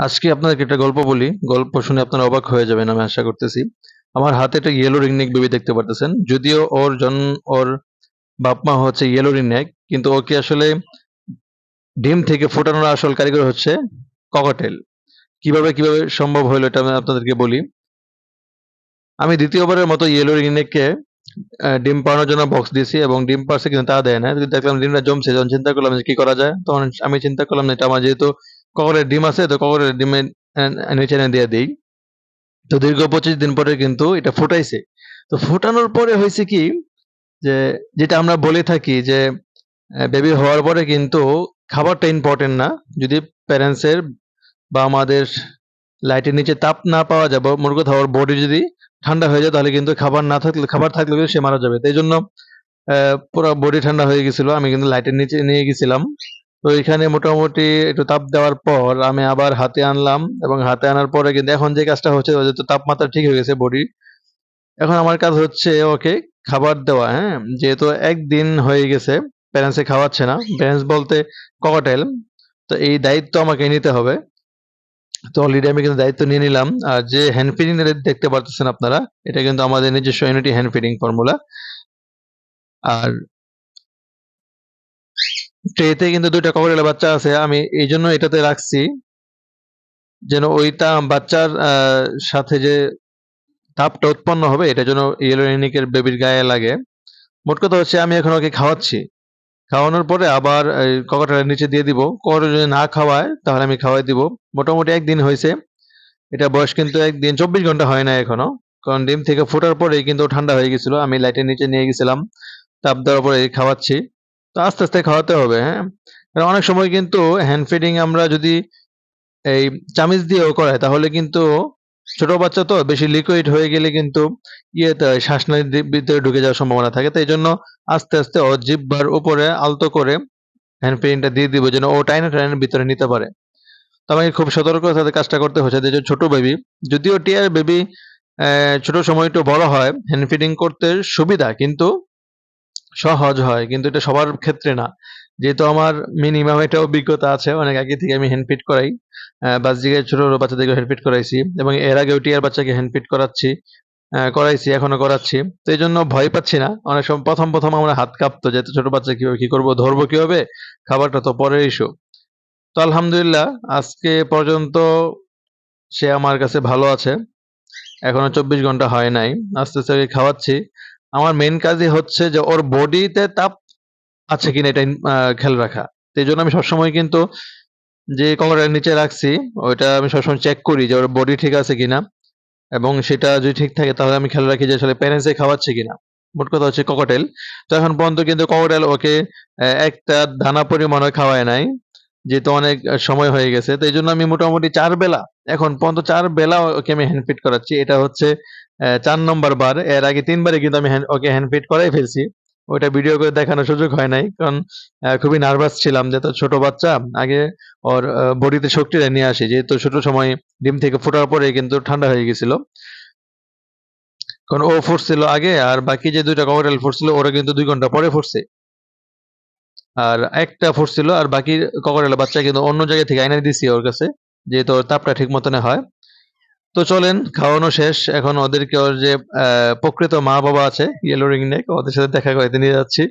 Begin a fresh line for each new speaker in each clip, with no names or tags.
আজকে আপনাদেরকে একটা গল্প বলি। গল্প শুনে আপনারা অবাক হয়ে যাবেন আমি আশা করতেছি। আমার হাতে একটা ইয়েলো রিংনেক বেবি দেখতে পারতেছেন। যদিও ওর বাপ মা হচ্ছে ইয়েলো রিংনেক, কিন্তু ওকে আসলে ডিম থেকে ফোটানোর আসল কারিগর হচ্ছে ককটেল। কিভাবে সম্ভব হলো এটা আমি আপনাদেরকে বলি। আমি দ্বিতীয়বারের মতো ইয়েলো রিংনেককে ডিম পাড়ানোর জন্য বক্স দিয়েছি এবং ডিম পাড়ছে কিন্তু তা দেয় না। কিন্তু দেখলাম ডিমটা জমছে, যখন চিন্তা করলাম যে কি করা যায়, তখন আমি চিন্তা করলাম যে এটা আমার যেহেতু ককটেলের ডিম আছে, তো ককটেলের ডিমের নিচে এনে দিয়ে দিই। তো দীর্ঘ ২৫ দিন পরে কিন্তু এটা ফুটাইছে। তো ফুটানোর পরে হইছে কি, যে যেটা আমরা বলে থাকি যে বেবি হওয়ার পরে কিন্তু খাবারটা ইম্পোর্টেন্ট না। যদি প্যারেন্টস এর বা আমাদের লাইটের নিচে তাপ না পাওয়া যায়, বা মোট কথা ওর বডি যদি ঠান্ডা হয়ে যায়, তাহলে কিন্তু খাবার থাকলে কিন্তু সে মারা যাবে। তো এইজন্য পুরা বডি ঠান্ডা হয়ে গেছিল। আমি কিন্তু লাইটের নিচে নিয়ে গেছিলাম। তো এখানে মোটামুটি একটু তাপ দেওয়ার পর আমি আবার হাতে আনলাম, এবং হাতে আনার পরে কিন্তু এখন যে কাজটা হচ্ছে, যেহেতু তাপমাত্রা ঠিক হয়ে গেছে বডি, এখন আমার কাজ হচ্ছে ওকে খাবার দেওয়া। হ্যাঁ, যেহেতু একদিন হয়ে গেছে প্যারেন্টসে খাওয়াচ্ছে না, প্যারেন্টস বলতে ককটেল, তো এই দায়িত্ব আমাকে নিতে হবে। তো অলরেডি আমি কিন্তু দায়িত্ব নিয়ে নিলাম। আর যে হ্যান্ড ফিডিং দেখতে পারতেছেন আপনারা, এটা কিন্তু আমাদের নিজস্ব ইউনিটি হ্যান্ড ফিডিং ফর্মুলা। আর ট্রেতে কিন্তু দুইটা ককটেলের বাচ্চা আছে, আমি এই জন্য এটাতে রাখছি যেন ওইটা বাচ্চার সাথে যে তাপটা উৎপন্ন হবে, এটা যেন ইয়েলো রিনিকের বেবির গায়ে লাগে। মোট কথা হচ্ছে আমি এখন ওকে খাওয়াচ্ছি। খাওয়ানোর পরে আবার এই ককটেলের নিচে দিয়ে দিব। ককটেল যদি না খাওয়ায় তাহলে আমি খাওয়াই দিব। মোটামুটি একদিন হয়েছে। এটা বয়স কিন্তু একদিন ২৪ ঘন্টা হয় না এখনো। কারণ ডিম থেকে ফোটার পরেই কিন্তু ও ঠান্ডা হয়ে গেছিল। আমি লাইটের নিচে নিয়ে গেছিলাম। তাপ দেওয়ার পরে খাওয়াচ্ছি। তো আস্তে আস্তে খাওয়াতে হবে, হ্যাঁ? কারণ অনেক সময় কিন্তু হ্যান্ড ফিডিং আমরা যদি এই চামিচ দিয়েও করাই, তাহলে কিন্তু ছোট বাচ্চা তো বেশি লিকুইড হয়ে গেলে কিন্তু শ্বাসনালীর ভিতরে ঢুকে যাওয়ার সম্ভাবনা থাকে। তো এইজন্য আস্তে আস্তে ওর জিহ্বার উপরে আলতো করে হ্যান্ড ফিডিংটা দিয়ে দিব, যেন ও টাইনে ভিতরে নিতে পারে। তো আমাকে খুব সতর্কতার সাথে কাজটা করতে হচ্ছে। যে ছোট বেবি, যদিও টিয়ার বেবি ছোট সময় একটু বড় হয়, হ্যান্ড ফিডিং করতে সুবিধা কিন্তু সহজ হয়, কিন্তু এটা সবার ক্ষেত্রে না। যেহেতু আমার মিনিমাম একটা অভিজ্ঞতা আছে, অনেক আগে থেকে আমি হ্যান্ড ফিড করাই। বাচ্চাকে ছোট বাচ্চাদেরকে হ্যান্ড ফিড করাইছি, এবং এর আগেও টিয়ার বাচ্চাকে হ্যান্ড ফিড করাইছি, এখনো করাচ্ছি। তো এই জন্য ভয় পাচ্ছি না। অনেক সময় প্রথম আমার হাত কাঁপতো, যে এত ছোট বাচ্চা কিভাবে কি করবো, ধরবো কিভাবে, খাবারটা তো পরের ইস্যু। তো আলহামদুলিল্লাহ আজকে পর্যন্ত সে আমার কাছে ভালো আছে। এখনো ২৪ ঘন্টা হয় নাই। আস্তে আস্তে ওকে খাওয়াচ্ছি। আমার মেইন কাজই হচ্ছে যে ওর বডিতে তাপ আছে কিনা এটা খেয়াল রাখা। তো এইজন্য আমি সবসময় কিন্তু যে কভারের নিচে রাখছি, ওইটা আমি সবসময় চেক করি যে ওর বডি ঠিক আছে কিনা, এবং সেটা যদি ঠিক থাকে তাহলে আমি খেয়াল রাখি যে আসলে প্যারেন্টসে খাওয়াচ্ছে কিনা। মোট কথা হচ্ছে ককটেল। তো এখন পর্যন্ত কিন্তু ককটেল ওকে একটা দানা পরিমাণও খাওয়ায় নাই। যেহেতু অনেক সময় হয়ে গেছে। তো এইজন্য আমি মোটামুটি ৪ বেলা, এখন পর্যন্ত ৪ বেলা ওকে আমি হ্যান্ড ফিড করাচ্ছি। এটা হচ্ছে ৪ নম্বর বার। এর আগে ৩ বারে কিন্তু আমি ওকে হ্যান্ড ফিড করাই ফেলছি। ওইটা ভিডিও করে দেখানোর সুযোগ হয় নাই। কারণ খুবই নার্ভাস ছিলাম, যে এত ছোট বাচ্চা। আগে ওর বডিতে শক্তিটা নিয়ে আসি। যেহেতু ছোট সময় ডিম থেকে ফোটার পরে কিন্তু ঠান্ডা হয়ে গেছিল। কারণ ও ফুটছিল আগে, আর বাকি যে ২ টা ককটেল ফুটছিল ওরা কিন্তু ২ ঘন্টা পরে ফুটছে। আর একটা ফুটছিল, আর বাকি ককটেলের বাচ্চা কিন্তু অন্য জায়গা থেকে এনে দিছি ওর কাছে, যেহেতু ওর তাপটা ঠিক মতনে হয়। তো চলেন, খাওয়ানো শেষ। এখন ওদেরকে ওর যে প্রকৃত মা-বাবা আছে, ইয়েলো রিংনেক, ওদের সাথে দেখা করাইতে নিয়ে যাচ্ছি।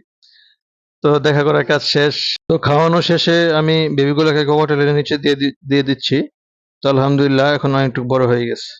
তো দেখা করার কাজ শেষ। তো খাওয়ানো শেষে আমি বেবিগুলোকে ককটেলের নিচে দিয়ে দিচ্ছি। তো আলহামদুলিল্লাহ এখন অনেকটুকু বড় হয়ে গেছে।